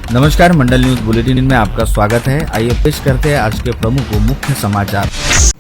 नमस्कार, मंडल news bulletin में आपका स्वागत है। आइए पेश करते हैं आज के प्रमुख व मुख्य समाचार।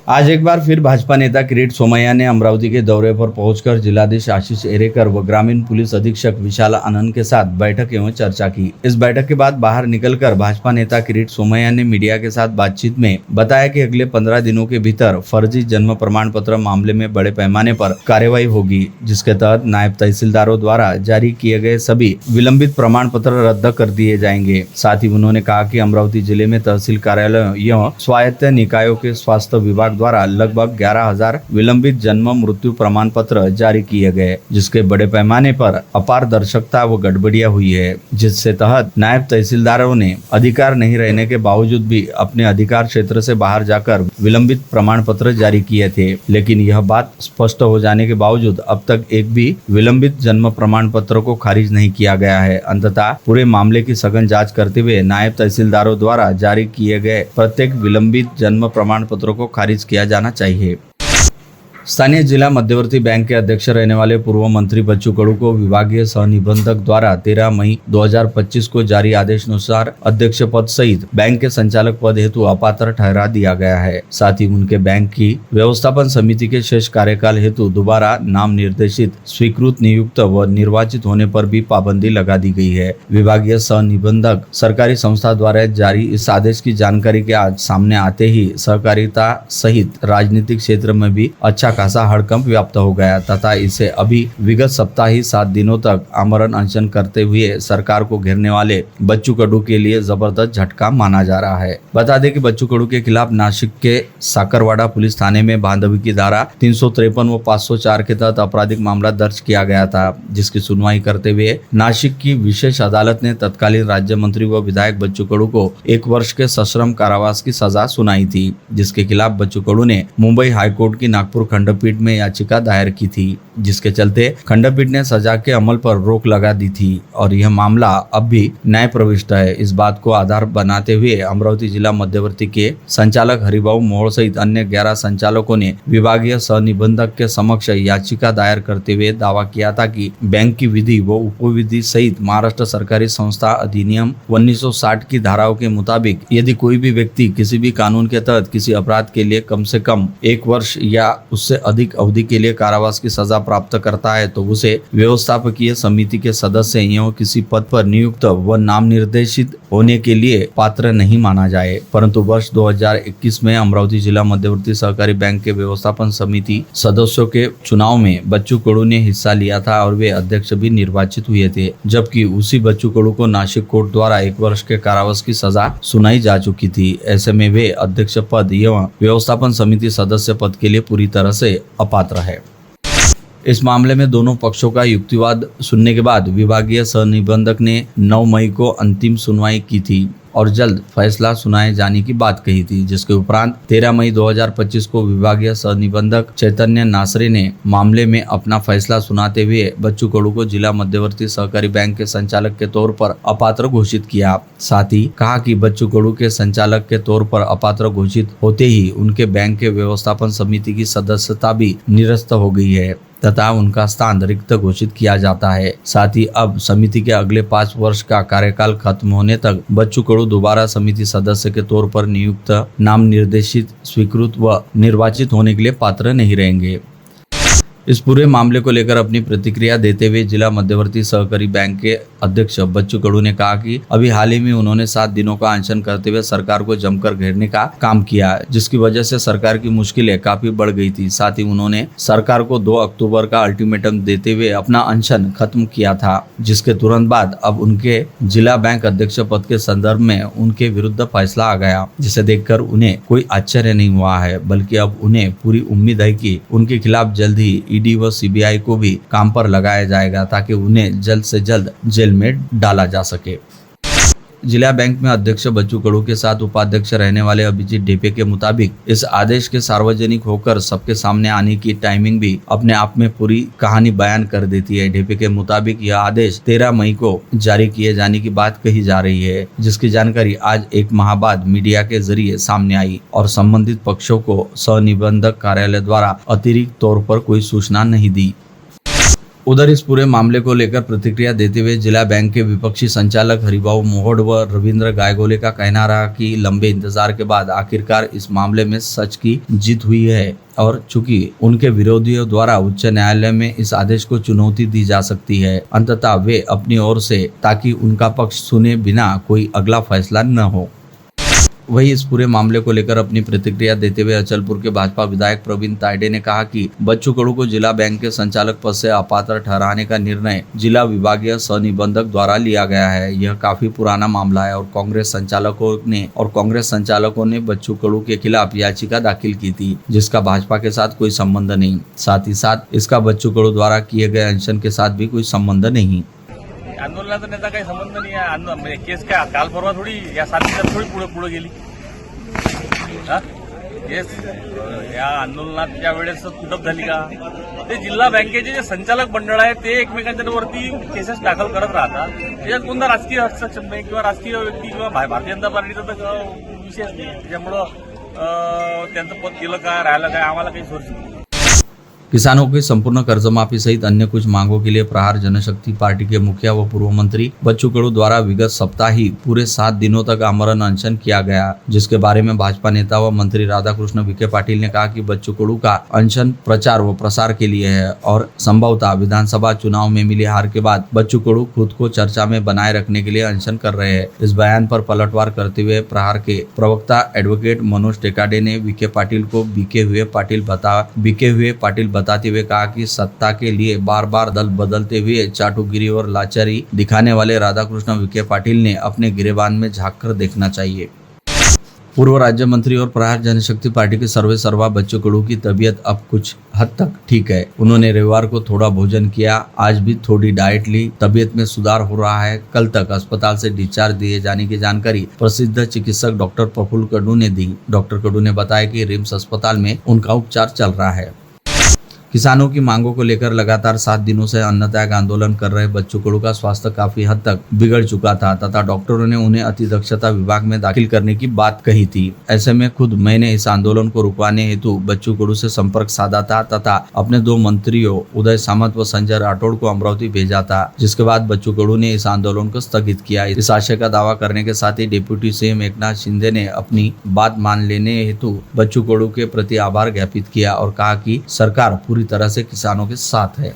आज एक बार फिर भाजपा नेता किरीट सोमैया ने अमरावती के दौरे पर पहुंचकर जिलाधीश आशीष एरेकर व ग्रामीण पुलिस अधीक्षक विशाल आनंद के साथ बैठक एवं चर्चा की। इस बैठक के बाद बाहर निकलकर भाजपा नेता किरीट सोमैया ने मीडिया के साथ बातचीत में बताया कि अगले 15 दिनों के भीतर फर्जी जन्म प्रमाण पत्र मामले में बड़े पैमाने पर कार्रवाई होगी, जिसके तहत नायब तहसीलदारों द्वारा जारी किए गए सभी विलंबित प्रमाण पत्र रद्द कर दिए जाएंगे। साथ ही उन्होंने कहा कि अमरावती जिले में तहसील कार्यालयों एवं स्वायत्त निकायों के स्वास्थ्य विभाग द्वारा लगभग 11,000 विलंबित जन्म मृत्यु प्रमाण पत्र जारी किए गए, जिसके बड़े पैमाने पर अपारदर्शिता व गड़बड़ियां हुई है, जिससे तहत नायब तहसीलदारों ने अधिकार नहीं रहने के बावजूद भी अपने अधिकार क्षेत्र से बाहर जाकर विलंबित प्रमाण पत्र जारी किए थे। लेकिन यह बात स्पष्ट हो जाने के बावजूद अब तक एक भी विलंबित जन्म प्रमाण पत्र को खारिज नहीं किया गया है। अंततः पूरे मामले की सघन जांच करते हुए नायब तहसीलदारों द्वारा जारी किए गए प्रत्येक विलंबित जन्म प्रमाण पत्रों को खारिज किया जाना चाहिए। स्थानीय जिला मध्यवर्ती बैंक के अध्यक्ष रहने वाले पूर्व मंत्री बच्चू कडू को विभागीय सहनिबंधक द्वारा 13 मई 2025 को जारी आदेशानुसार अध्यक्ष पद सहित बैंक के संचालक पद हेतु अपात्र ठहरा दिया गया है। साथ ही उनके बैंक की व्यवस्थापन समिति के शेष कार्यकाल हेतु दोबारा नाम निर्देशित, स्वीकृत, नियुक्त व निर्वाचित होने पर भी पाबंदी लगा दी गई है। विभागीय सहनिबंधक सरकारी संस्था द्वारा जारी इस आदेश की जानकारी के आज सामने आते ही सहकारिता सहित राजनीतिक क्षेत्र में भी अच्छा खासा हड़कंप व्याप्त हो गया तथा इसे अभी विगत सप्ताह ही 7 दिनों तक आमरण अनशन करते हुए सरकार को घेरने वाले बच्चू कडू के लिए जबरदस्त झटका माना जा रहा है। बता दें कि बच्चू कडू के खिलाफ नासिक के साकरवाड़ा पुलिस थाने में बांधवी की धारा 353 व 504 के तहत आपराधिक मामला दर्ज किया गया था, जिसकी सुनवाई करते हुए नासिक की विशेष अदालत ने तत्कालीन राज्य मंत्री व विधायक बच्चू कडू को 1 वर्ष के सश्रम कारावास की सजा सुनाई थी, जिसके खिलाफ बच्चू कडू ने मुंबई हाईकोर्ट की नागपुर खंडपीठ में याचिका दायर की थी, जिसके चलते खंडपीठ ने सजा के अमल पर रोक लगा दी थी और यह मामला अब भी न्याय प्रविष्ट है। इस बात को आधार बनाते हुए अमरावती जिला मध्यवर्ती के संचालक हरिभाऊ मोहोळ सहित अन्य 11 संचालकों ने विभागीय सहनिबंधक के समक्ष याचिका दायर करते हुए दावा किया था कि बैंक की विधि व उपविधि सहित महाराष्ट्र सरकारी संस्था अधिनियम 1960 की धाराओं के मुताबिक यदि कोई भी व्यक्ति किसी भी कानून के तहत किसी अपराध के लिए कम से कम 1 वर्ष या उससे अधिक अवधि के लिए कारावास की सजा प्राप्त करता है तो उसे व्यवस्थापकीय समिति के सदस्य एवं किसी पद पर नियुक्त व नाम निर्देशित होने के लिए पात्र नहीं माना जाए। परंतु वर्ष 2021 में अमरावती जिला मध्यवर्ती सहकारी बैंक के व्यवस्थापन समिति सदस्यों के चुनाव में बच्चू कडू ने हिस्सा लिया था और वे अध्यक्ष भी निर्वाचित हुए थे, जबकि उसी बच्चू कडू को नासिक कोर्ट द्वारा 1 वर्ष के कारावास की सजा सुनाई जा चुकी थी। ऐसे में वे अध्यक्ष पद एवं व्यवस्थापन समिति सदस्य पद के लिए पूरी तरह से अपात्र है। इस मामले में दोनों पक्षों का युक्तिवाद सुनने के बाद विभागीय सहनिबंधक ने 9 मई को अंतिम सुनवाई की थी और जल्द फैसला सुनाए जाने की बात कही थी, जिसके उपरांत 13 मई 2025 को विभागीय सहनिबंधक चैतन्य नासरे ने मामले में अपना फैसला सुनाते हुए बच्चू कडू को जिला मध्यवर्ती सहकारी बैंक के संचालक के तौर पर अपात्र घोषित किया। साथ ही कहा कि बच्चू कडू के संचालक के तौर पर अपात्र घोषित होते ही उनके बैंक के व्यवस्थापन समिति की सदस्यता भी निरस्त हो गई है तथा उनका स्थान रिक्त घोषित किया जाता है। साथ ही अब समिति के अगले 5 वर्ष का कार्यकाल खत्म होने तक बच्चू कडू दोबारा समिति सदस्य के तौर पर नियुक्त, नाम निर्देशित, स्वीकृत व निर्वाचित होने के लिए पात्र नहीं रहेंगे। इस पूरे मामले को लेकर अपनी प्रतिक्रिया देते हुए जिला मध्यवर्ती सहकारी बैंक के अध्यक्ष बच्चू कडू ने कहा कि अभी हाल ही में उन्होंने 7 दिनों का अनशन करते हुए सरकार को जमकर घेरने का काम किया, जिसकी वजह से सरकार की मुश्किलें काफी बढ़ गई थी। साथ ही उन्होंने सरकार को 2 अक्टूबर का अल्टीमेटम देते हुए अपना अनशन खत्म किया था, जिसके तुरंत बाद अब उनके जिला बैंक अध्यक्ष पद के संदर्भ में उनके विरुद्ध फैसला आ गया, जिसे देखकर उन्हें कोई आश्चर्य नहीं हुआ है, बल्कि अब उन्हें पूरी उम्मीद है कि उनके खिलाफ जल्द ही ईडी व सीबीआई को भी काम पर लगाया जाएगा ताकि उन्हें जल्द से जल्द जेल में डाला जा सके। जिला बैंक में अध्यक्ष बच्चू कडू के साथ उपाध्यक्ष रहने वाले अभिजीत ढेपे के मुताबिक इस आदेश के सार्वजनिक होकर सबके सामने आने की टाइमिंग भी अपने आप में पूरी कहानी बयान कर देती है। ढेपे के मुताबिक यह आदेश 13 मई को जारी किए जाने की बात कही जा रही है, जिसकी जानकारी आज 1 माह बाद मीडिया के जरिए सामने आई और संबंधित पक्षों को सहनिबंधक कार्यालय द्वारा अतिरिक्त तौर पर कोई सूचना नहीं दी। उधर इस पूरे मामले को लेकर प्रतिक्रिया देते हुए जिला बैंक के विपक्षी संचालक हरिभाऊ मोहोड व रविंद्र गायगोले का कहना रहा कि लंबे इंतजार के बाद आखिरकार इस मामले में सच की जीत हुई है और चूंकि उनके विरोधियों द्वारा उच्च न्यायालय में इस आदेश को चुनौती दी जा सकती है, अंततः वे अपनी ओर से ताकि उनका पक्ष सुने बिना कोई अगला फैसला न हो। वही इस पूरे मामले को लेकर अपनी प्रतिक्रिया देते हुए अचलपुर के भाजपा विधायक प्रवीण तायडे ने कहा कि बच्चू कडू को जिला बैंक के संचालक पद से अपात्र ठहराने का निर्णय जिला विभागीय सहनिबंधक द्वारा लिया गया है। यह काफी पुराना मामला है और कांग्रेस संचालकों ने बच्चू कडू के खिलाफ याचिका दाखिल की थी, जिसका भाजपा के साथ कोई संबंध नहीं। साथ ही साथ इसका बच्चू कडू द्वारा किए गए अनशन के साथ भी कोई संबंध नहीं। आंदोलनाचा त्याचा काही संबंध नाही आहे। म्हणजे केस काय काल परवा थोडी या 7 दिवसात थोडी पुढे गेली। केस या आंदोलनात ज्या वेळेस कुटप झाली का ते जिल्हा बँकेचे जे संचालक मंडळ आहे ते एकमेकांच्या वरती केसेस दाखल करत राहतात। त्याच्यात कोणता राजकीय हस्तक्षेप नाही किंवा राजकीय व्यक्ती किंवा भारतीय जनता पार्टीचा तर विषयच नाही। त्याच्यामुळं त्यांचं पद गेलं काय राहिलं काय आम्हाला काही सोर्स नाही। किसानों की संपूर्ण कर्जमाफी सहित अन्य कुछ मांगों के लिए प्रहार जनशक्ति पार्टी के मुखिया व पूर्व मंत्री बच्चू कडू द्वारा विगत सप्ताह ही पूरे 7 दिनों तक आमरण अनशन किया गया, जिसके बारे में भाजपा नेता व मंत्री राधाकृष्ण विखे पाटिल ने कहा कि बच्चू कडू का अनशन प्रचार व प्रसार के लिए है और संभवतः विधानसभा चुनाव में मिली हार के बाद बच्चू कडू खुद को चर्चा में बनाए रखने के लिए अनशन कर रहे हैं। इस बयान पर पलटवार करते हुए प्रहार के प्रवक्ता एडवोकेट मनोज टेकाडे ने विखे पाटिल को बिके हुए पाटिल बताते हुए कहा कि सत्ता के लिए बार बार दल बदलते हुए चाटुगिरी और लाचारी दिखाने वाले राधाकृष्ण विखे पाटिल ने अपने गिरेबान में झांककर देखना चाहिए। पूर्व राज्य मंत्री और प्रहार जनशक्ति पार्टी के सर्वे सर्वा बच्चू कडू की तबीयत अब कुछ हद तक ठीक है। उन्होंने रविवार को थोड़ा भोजन किया, आज भी थोड़ी डाइट ली, तबीयत में सुधार हो रहा है। कल तक अस्पताल से डिस्चार्ज दिए जाने की जानकारी प्रसिद्ध चिकित्सक डॉक्टर प्रफुल्ल कडू ने दी। डॉक्टर कडू ने बताया कि रिम्स अस्पताल में उनका उपचार चल रहा है। किसानों की मांगों को लेकर लगातार 7 दिनों से अन्न त्याग आंदोलन कर रहे बच्चू कडू का स्वास्थ्य काफी हद तक बिगड़ चुका था तथा डॉक्टरों ने उन्हें अति दक्षता विभाग में दाखिल करने की बात कही थी। ऐसे में खुद मैंने इस आंदोलन को रुकवाने हेतु बच्चू कडू से संपर्क साधा था तथा अपने 2 मंत्रियों उदय सामंत व संजय राठौड़ को अमरावती भेजा था, जिसके बाद बच्चू कडू ने इस आंदोलन को स्थगित किया। इस आशय का दावा करने के साथ ही डिप्टी सीएम एकनाथ शिंदे ने अपनी बात मान लेने हेतु बच्चू कडू के प्रति आभार ज्ञापित किया और कहा कि सरकार पूरी तरह से किसानों के साथ है।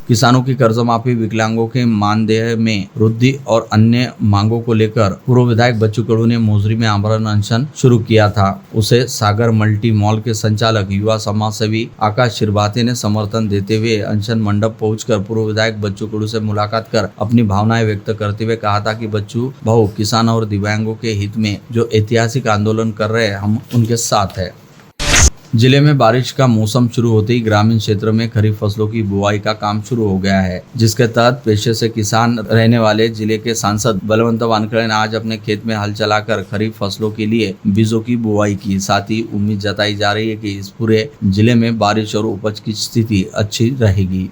किसानों की कर्जमाफी, विकलांगों के मानदेय में वृद्धि और अन्य मांगों को लेकर पूर्व विधायक बच्चू कडू ने मोजरी में आमरण अनशन शुरू किया था। उसे सागर मल्टी मॉल के संचालक युवा समाज सेवी आकाश शिरभाते ने समर्थन देते हुए अनशन मंडप पहुंचकर पूर्व विधायक बच्चू कडू से मुलाकात कर अपनी भावनाएं व्यक्त करते हुए कहा था कि बच्चू भाऊ, किसान और दिव्यांगों के हित में जो ऐतिहासिक आंदोलन कर रहे हैं, हम उनके साथ है। जिले में बारिश का मौसम शुरू होते ही ग्रामीण क्षेत्र में खरीफ फसलों की बुआई का काम शुरू हो गया है, जिसके तहत पेशे से किसान रहने वाले जिले के सांसद बलवंत वानखेड़े ने आज अपने खेत में हल चलाकर खरीफ फसलों के लिए बीजों की बुआई की। साथ ही उम्मीद जताई जा रही है कि इस पूरे जिले में बारिश और उपज की स्थिति अच्छी रहेगी।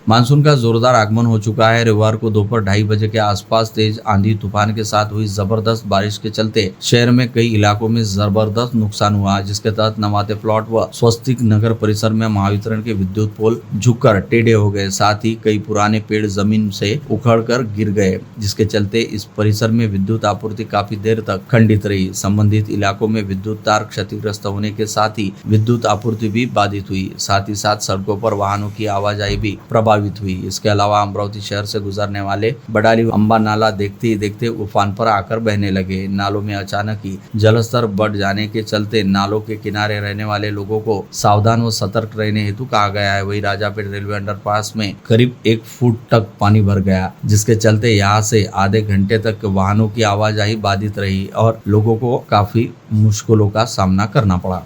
मानसून का जोरदार आगमन हो चुका है। रविवार को दोपहर 2:30 बजे के आसपास तेज आंधी तूफान के साथ हुई जबरदस्त बारिश के चलते शहर में कई इलाकों में जबरदस्त नुकसान हुआ, जिसके तहत नवाते प्लॉट व स्वस्तिक नगर परिसर में महावितरण के विद्युत पोल झुककर टेढ़े हो गए। साथ ही कई पुराने पेड़ जमीन से उखड़कर गिर गए, जिसके चलते इस परिसर में विद्युत आपूर्ति काफी देर तक खंडित रही। संबंधित इलाकों में विद्युत तार क्षतिग्रस्त होने के साथ ही विद्युत आपूर्ति भी बाधित हुई। साथ ही साथ सड़कों पर वाहनों की आवाजाही भी प्रभावित हुई। इसके अलावा अमरावती शहर से गुजरने वाले बडाली अंबा नाला देखते ही देखते उफान पर आकर बहने लगे। नालों में अचानक ही जलस्तर बढ़ जाने के चलते नालों के किनारे रहने वाले लोगों को सावधान व सतर्क रहने हेतु कहा गया है। वही राजापेट रेलवे अंडरपास में करीब 1 फुट तक पानी भर गया, जिसके चलते यहाँ से आधे घंटे तक वाहनों की आवाजाही बाधित रही और लोगों को काफी मुश्किलों का सामना करना पड़ा।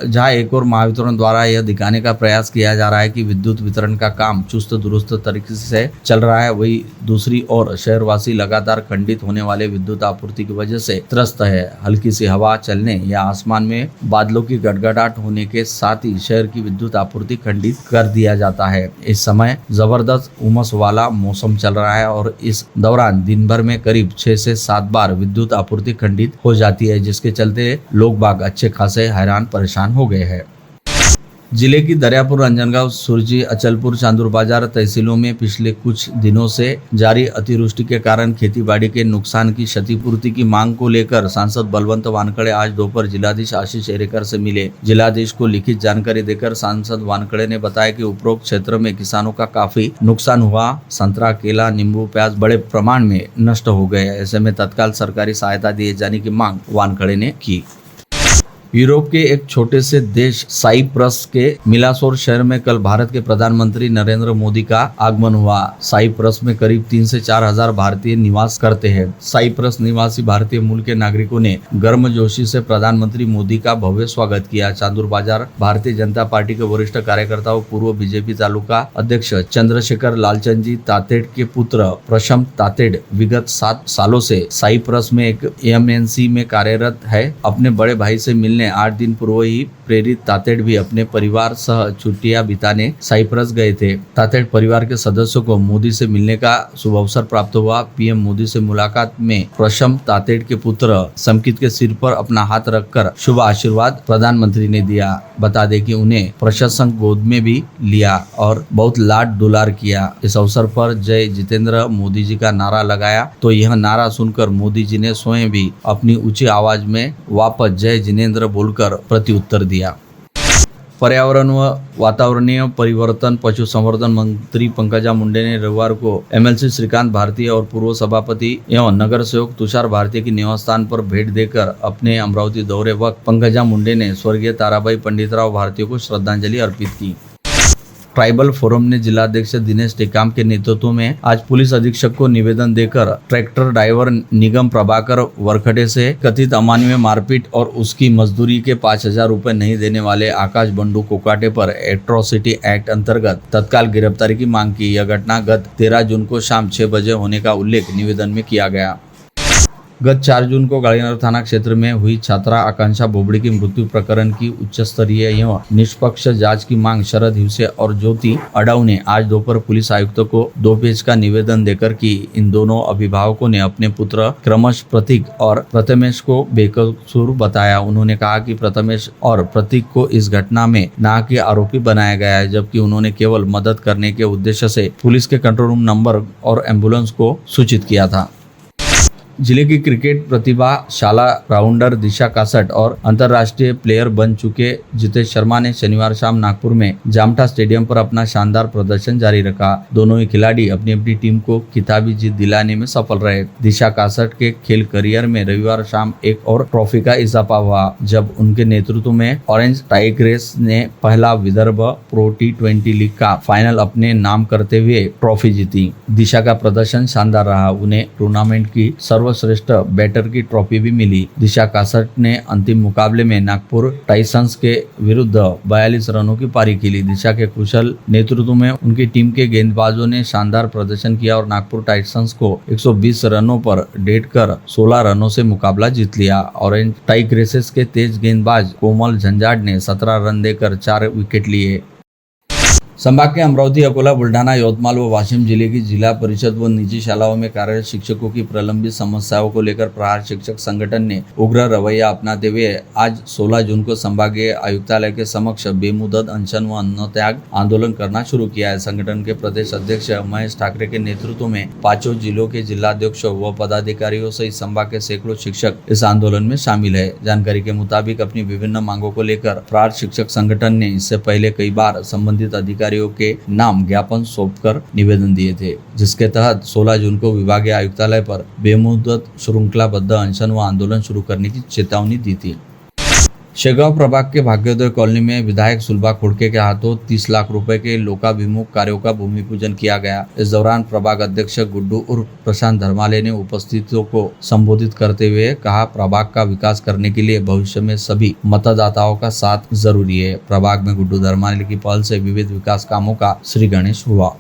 जहां एक और महावितरण द्वारा यह दिखाने का प्रयास किया जा रहा है कि विद्युत वितरण का काम चुस्त दुरुस्त तरीके से चल रहा है, वही दूसरी ओर शहरवासी लगातार खंडित होने वाले विद्युत आपूर्ति की वजह से त्रस्त है। हल्की सी हवा चलने या आसमान में बादलों की गड़गड़ाहट होने के साथ ही शहर की विद्युत आपूर्ति खंडित कर दिया जाता है। इस समय जबरदस्त उमस वाला मौसम चल रहा है और इस दौरान दिन भर में करीब 6 से 7 बार विद्युत आपूर्ति खंडित हो जाती है, जिसके चलते लोग बाग अच्छे खासे हैरान परेशान हो गए हैं। जिले की दरियापुर, अंजनगांव, सुरजी, अचलपुर, चांदूर बाजार तहसीलों में पिछले कुछ दिनों से जारी अतिवृष्टि के कारण खेतीबाड़ी के नुकसान की क्षतिपूर्ति की मांग को लेकर सांसद बलवंत वानखड़े आज दोपहर जिलाधीश आशीष एरेकर से मिले। जिलाधीश को लिखित जानकारी देकर सांसद वानखड़े ने बताया कि उपरोक्त क्षेत्र में किसानों का काफी नुकसान हुआ। संतरा, केला, नींबू, प्याज बड़े प्रमाण में नष्ट हो गए। ऐसे में तत्काल सरकारी सहायता दिए जाने की मांग वानखड़े ने की। यूरोप के एक छोटे से देश साइप्रस के मिलासोर शहर में कल भारत के प्रधानमंत्री नरेंद्र मोदी का आगमन हुआ। साइप्रस में करीब 3 से 4 हजार भारतीय निवास करते हैं। साइप्रस निवासी भारतीय मूल के नागरिकों ने गर्मजोशी से प्रधानमंत्री मोदी का भव्य स्वागत किया। चांदूर बाजार भारतीय जनता पार्टी के वरिष्ठ कार्यकर्ताओं पूर्व बीजेपी तालुका अध्यक्ष चंद्रशेखर लालचंद तातेड़ के पुत्र प्रशम तातेड़ विगत 7 सालों से साइप्रस में एक एमएनसी में कार्यरत है। अपने बड़े भाई से मिलने 8 दिन पूर्व ही प्रेरित तातेड़ भी अपने परिवार सह छुट्टियां बिताने साइप्रस गए थे। तातेड़ परिवार के सदस्यों को मोदी से मिलने का शुभ अवसर प्राप्त हुआ। पीएम मोदी से मुलाकात में प्रशम तातेड़ के पुत्र समकित के सिर पर अपना हाथ रखकर शुभ आशीर्वाद प्रधानमंत्री ने दिया। बता दें कि उन्हें प्रशंसक गोद में भी लिया और बहुत लाड दुलार किया। इस अवसर पर जय जितेंद्र मोदी जी का नारा लगाया तो यह नारा सुनकर मोदी जी ने स्वयं भी अपनी ऊंची आवाज में वापस जय जिनेंद्र बोलकर प्रत्युत्तर दिया। पर्यावरण व वातावरणीय परिवर्तन पशुसंवर्धन मंत्री पंकजा मुंडे ने रविवार को एमएलसी श्रीकांत भारती और पूर्व सभापति एवं नगर सेवक तुषार भारती के निवास स्थान पर भेंट देकर अपने अमरावती दौरे वक्त पंकजा मुंडे ने स्वर्गीय ताराबाई पंडितराव भारती को श्रद्धांजलि अर्पित की। ट्राइबल फोरम ने जिलाध्यक्ष दिनेश टेकाम के नेतृत्व में आज पुलिस अधीक्षक को निवेदन देकर ट्रैक्टर ड्राइवर निगम प्रभाकर वरखड़े से कथित अमानवीय मारपीट और उसकी मजदूरी के 5,000 रुपए नहीं देने वाले आकाश बंडू कोकाटे पर एट्रोसिटी एक्ट अंतर्गत तत्काल गिरफ्तारी की मांग की। यह घटना गत 13 जून को शाम 6 बजे होने का उल्लेख निवेदन में किया गया। गत 4 जून को गाड़ीनगर थाना क्षेत्र में हुई छात्रा आकांक्षा बोबड़ी की मृत्यु प्रकरण की उच्च स्तरीय एवं निष्पक्ष जांच की मांग शरद हिवसे और ज्योति अडाऊ ने आज दोपहर पुलिस आयुक्त को 2 पेज का निवेदन देकर की। इन दोनों अभिभावकों ने अपने पुत्र क्रमश प्रतीक और प्रथमेश को बेकसूर बताया। उन्होंने कहा कि प्रथमेश और प्रतीक को इस घटना में ना के आरोपी बनाया गया है, जबकि उन्होंने केवल मदद करने के उद्देश्य से पुलिस के कंट्रोल रूम नंबर और एम्बुलेंस को सूचित किया था। जिले की क्रिकेट प्रतिभाशाला राउंडर दिशा कासट और अंतर्राष्ट्रीय प्लेयर बन चुके जितेश शर्मा ने शनिवार शाम नागपुर में जामठा स्टेडियम पर अपना शानदार प्रदर्शन जारी रखा। दोनों ही खिलाड़ी अपनी अपनी टीम को खिताबी जीत दिलाने में सफल रहे। दिशा कासट के खेल करियर में रविवार शाम एक और ट्रॉफी का इजाफा हुआ जब उनके नेतृत्व में ऑरेंज टाइग्रेस ने पहला विदर्भ प्रो T20 लीग का फाइनल अपने नाम करते हुए ट्रॉफी जीती। दिशा का प्रदर्शन शानदार रहा। उन्हें टूर्नामेंट की सर्वश्रेष्ठ बैटर की ट्रॉफी भी मिली। दिशा कासट ने अंतिम मुकाबले में नागपुर टाइसंस के विरुद्ध 42 रनों की पारी खेली। दिशा के कुशल नेतृत्व में उनकी टीम के गेंदबाजों ने शानदार प्रदर्शन किया और नागपुर टाइसंस को 120 रनों पर डेट कर 16 रनों से मुकाबला जीत लिया। ऑरेंज टाइग्रेसेस के तेज गेंदबाज कोमल झंझाड़ ने 17 रन देकर 4 विकेट लिए। संभाग के अमरावती, अकोला, बुल्ढाना, यवतमाल व वाशिम जिले की जिला परिषद व निजी शालाओं में कार्यरत शिक्षकों की प्रलंबित समस्याओं को लेकर प्रहार शिक्षक संगठन ने उग्र रवैया अपनाते हुए आज 16 जून को संभागीय आयुक्तालय के समक्ष बेमुदत अनशन व अन्न त्याग आंदोलन करना शुरू किया है। संगठन के प्रदेश अध्यक्ष महेश ठाकरे के नेतृत्व में 5 जिलों के जिलाध्यक्षों व पदाधिकारियों सहित संभाग के सैकड़ों शिक्षक इस आंदोलन में शामिल है। जानकारी के मुताबिक अपनी विभिन्न मांगों को लेकर प्रहार शिक्षक संगठन ने इससे पहले कई बार संबंधित अधिकारियों के नाम ज्ञापन सौंपकर निवेदन दिए थे, जिसके तहत 16 जून को विभागीय आयुक्तालय पर बेमुदत श्रृंखलाबद्ध अनशन व आंदोलन शुरू करने की चेतावनी दी थी। शेगांव प्रभाग के भाग्योदय कॉलोनी में विधायक सुलभा खुड़के के हाथों 30 लाख रुपए के लोकाभिमुख कार्यों का भूमि पूजन किया गया। इस दौरान प्रभाग अध्यक्ष गुड्डू उर्फ प्रशांत धर्माले ने उपस्थितों को संबोधित करते हुए कहा, प्रभाग का विकास करने के लिए भविष्य में सभी मतदाताओं का साथ जरूरी है। प्रभाग में गुड्डू धर्माले की पहल से विविध विकास कामों का श्री गणेश हुआ।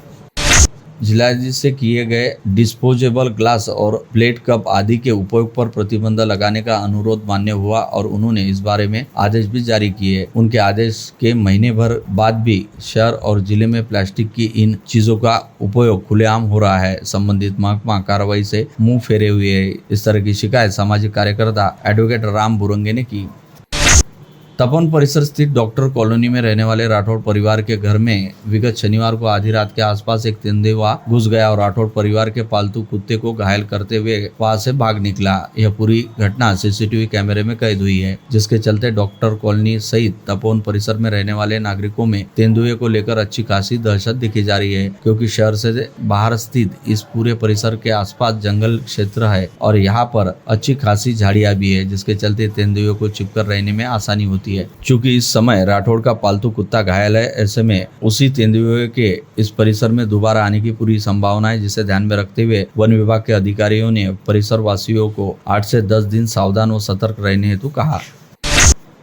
जिलाधीश से किए गए डिस्पोजेबल ग्लास और प्लेट कप आदि के उपयोग पर प्रतिबंध लगाने का अनुरोध मान्य हुआ और उन्होंने इस बारे में आदेश भी जारी किए। उनके आदेश के महीने भर बाद भी शहर और जिले में प्लास्टिक की इन चीजों का उपयोग खुलेआम हो रहा है। संबंधित महकमा कार्रवाई से मुंह फेरे हुए है। इस तरह की शिकायत सामाजिक कार्यकर्ता एडवोकेट राम बुरंगे ने की। तपोवन परिसर स्थित डॉक्टर कॉलोनी में रहने वाले राठौड़ परिवार के घर में विगत शनिवार को आधी रात के आसपास एक तेंदुआ घुस गया और राठौड़ परिवार के पालतू कुत्ते को घायल करते हुए वहां से भाग निकला। यह पूरी घटना सीसीटीवी कैमरे में कैद हुई है, जिसके चलते डॉक्टर कॉलोनी सहित तपोवन परिसर में रहने वाले नागरिकों में तेंदुए को लेकर अच्छी खासी दहशत दिखी जा रही है, क्योंकि शहर से बाहर स्थित इस पूरे परिसर के आसपास जंगल क्षेत्र है और यहाँ पर अच्छी खासी झाड़ियां भी है, जिसके चलते तेंदुए को छिपकर रहने में आसानी होती है। चूंकि इस समय राठौड़ का पालतू कुत्ता घायल है, ऐसे में उसी तेंदुए के इस परिसर में दोबारा आने की पूरी संभावना है, जिसे ध्यान में रखते हुए वन विभाग के अधिकारियों ने परिसर वासियों को 8 से 10 दिन सावधान व सतर्क रहने हेतु कहा।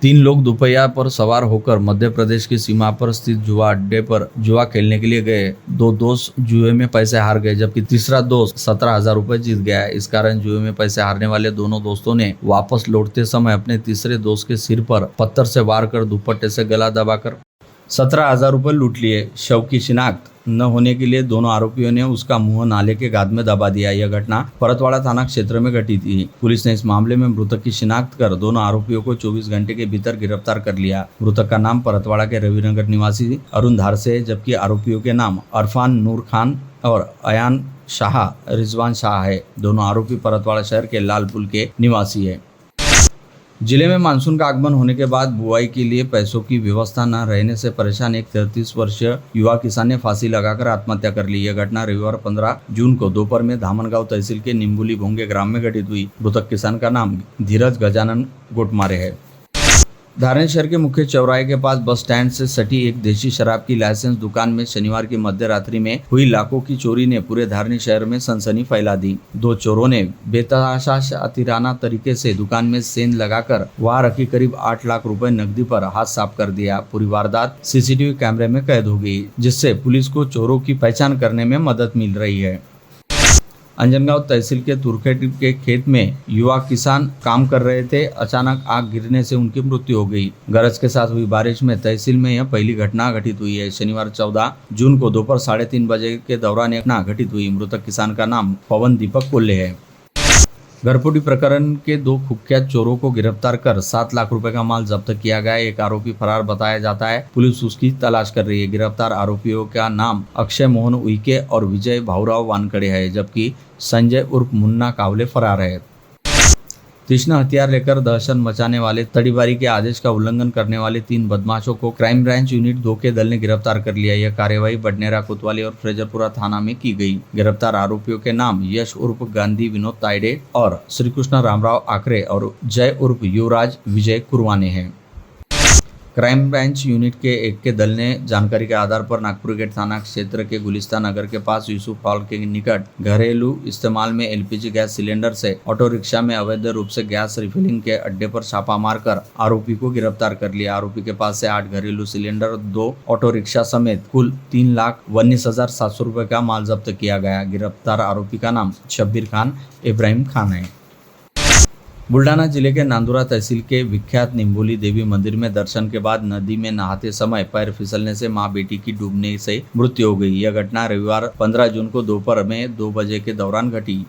3 लोग दोपहिया पर सवार होकर मध्य प्रदेश की सीमा पर स्थित जुआ अड्डे पर जुआ खेलने के लिए गए। 2 दोस्त जुए में पैसे हार गए, जबकि तीसरा दोस्त 17,000 रुपए जीत गया। इस कारण जुए में पैसे हारने वाले दोनों दोस्तों ने वापस लौटते समय अपने तीसरे दोस्त के सिर पर पत्थर से वार कर दुपट्टे से गला दबाकर 17,000 रुपए लूट लिए। शव की शिनाख्त न होने के लिए दोनों आरोपियों ने उसका मुंह नाले के गाद में दबा दिया। यह घटना परतवाड़ा थाना क्षेत्र में घटी थी। पुलिस ने इस मामले में मृतक की शिनाख्त कर दोनों आरोपियों को 24 घंटे के भीतर गिरफ्तार कर लिया। मृतक का नाम परतवाड़ा के रविनगर निवासी अरुण धारसे है, जबकि आरोपियों के नाम अरफान नूर खान और अयान शाह रिजवान शाह है। दोनों आरोपी परतवाड़ा शहर के लाल पुल के निवासी है। जिले में मानसून का आगमन होने के बाद बुआई के लिए पैसों की व्यवस्था न रहने से परेशान एक 33 वर्षीय युवा किसान ने फांसी लगाकर आत्महत्या कर ली। यह घटना रविवार 15 जून को दोपहर में धामनगांव तहसील के निम्बुली भोंगे ग्राम में घटित हुई। मृतक किसान का नाम धीरज गजानन गोटमारे है। धारण शहर के मुख्य चौराहे के पास बस स्टैंड से सटी एक देशी शराब की लाइसेंस दुकान में शनिवार की मध्य रात्रि में हुई लाखों की चोरी ने पूरे धारणी शहर में सनसनी फैला दी। 2 चोरों ने बेतहाशा शातिराना तरीके से दुकान में सेंध लगाकर वहां रखी करीब 8 लाख रुपए नकदी पर हाथ साफ कर दिया। पूरी वारदात सीसीटीवी कैमरे में कैद हो गई, जिससे पुलिस को चोरों की पहचान करने में मदद मिल रही है। अंजनगांव तहसील के तुरखेट के खेत में युवा किसान काम कर रहे थे। अचानक आग गिरने से उनकी मृत्यु हो गई। गरज के साथ हुई बारिश में तहसील में यह पहली घटना घटित हुई है। शनिवार 14 जून को दोपहर 3:30 बजे के दौरान एक घटना घटित हुई। मृतक किसान का नाम पवन दीपक कोल्ले है। घरफोड़ी प्रकरण के 2 कुख्यात चोरों को गिरफ्तार कर 7 लाख रुपए का माल जब्त किया गया। एक आरोपी फरार बताया जाता है। पुलिस उसकी तलाश कर रही है। गिरफ्तार आरोपियों का नाम अक्षय मोहन उइके और विजय भाऊराव वानखड़े है, जबकि संजय उर्फ मुन्ना कावले फरार है। तीक्ष्ण हथियार लेकर दहशत मचाने वाले तड़ीबारी के आदेश का उल्लंघन करने वाले 3 बदमाशों को क्राइम ब्रांच यूनिट 2 के दल ने गिरफ्तार कर लिया। यह कार्यवाही बडनेरा, कोतवाली और फ्रेजरपुरा थाना में की गई। गिरफ्तार आरोपियों के नाम यश उर्फ गांधी विनोद ताइडे और श्रीकृष्ण रामराव आकरे और जय उर्फ युवराज विजय कुरवाने हैं। क्राइम ब्रांच यूनिट के 1 के दल ने जानकारी के आधार पर नागपुर गेट थाना क्षेत्र के गुलिस्तान नगर के पास यूसुफ हॉल के निकट घरेलू इस्तेमाल में एलपीजी गैस सिलेंडर से ऑटो रिक्शा में अवैध रूप से गैस रिफिलिंग के अड्डे पर छापा मारकर आरोपी को गिरफ्तार कर लिया। आरोपी के पास से 8 घरेलू सिलेंडर, 2 ऑटो रिक्शा समेत कुल 3,19,700 रुपए का माल जब्त किया गया। गिरफ्तार आरोपी का नाम शब्बीर खान इब्राहिम खान है। बुल्ढाना जिले के नांदुरा तहसील के विख्यात निम्बोली देवी मंदिर में दर्शन के बाद नदी में नहाते समय पैर फिसलने से मां बेटी की डूबने से मृत्यु हो गई। यह घटना रविवार 15 जून को दोपहर में 2 बजे के दौरान घटी।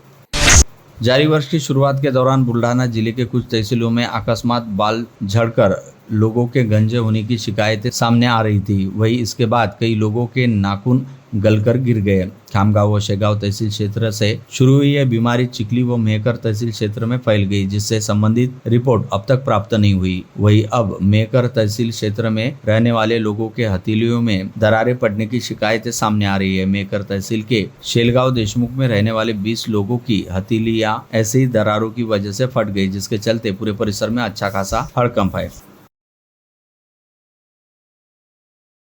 जारी वर्ष की शुरुआत के दौरान बुल्ढाना जिले के कुछ तहसीलों में अकस्मात बाल झड़कर लोगों के गंजे होने की शिकायतें सामने आ रही थी। वहीं इसके बाद कई लोगों के नाखून गलकर गिर गए। खामगांव व शेगांव तहसील क्षेत्र से शुरू हुई यह बीमारी चिखली व मेहकर तहसील क्षेत्र में फैल गई, जिससे संबंधित रिपोर्ट अब तक प्राप्त नहीं हुई। वहीं अब मेहकर तहसील क्षेत्र में रहने वाले लोगों के हथेलियों में दरारें पड़ने की शिकायतें सामने आ रही है। मेहकर तहसील के शेलगांव देशमुख में रहने वाले 20 लोगों की हथेलियां ऐसे ही दरारों की वजह से फट गई, जिसके चलते पूरे परिसर में अच्छा खासा हड़कंप है।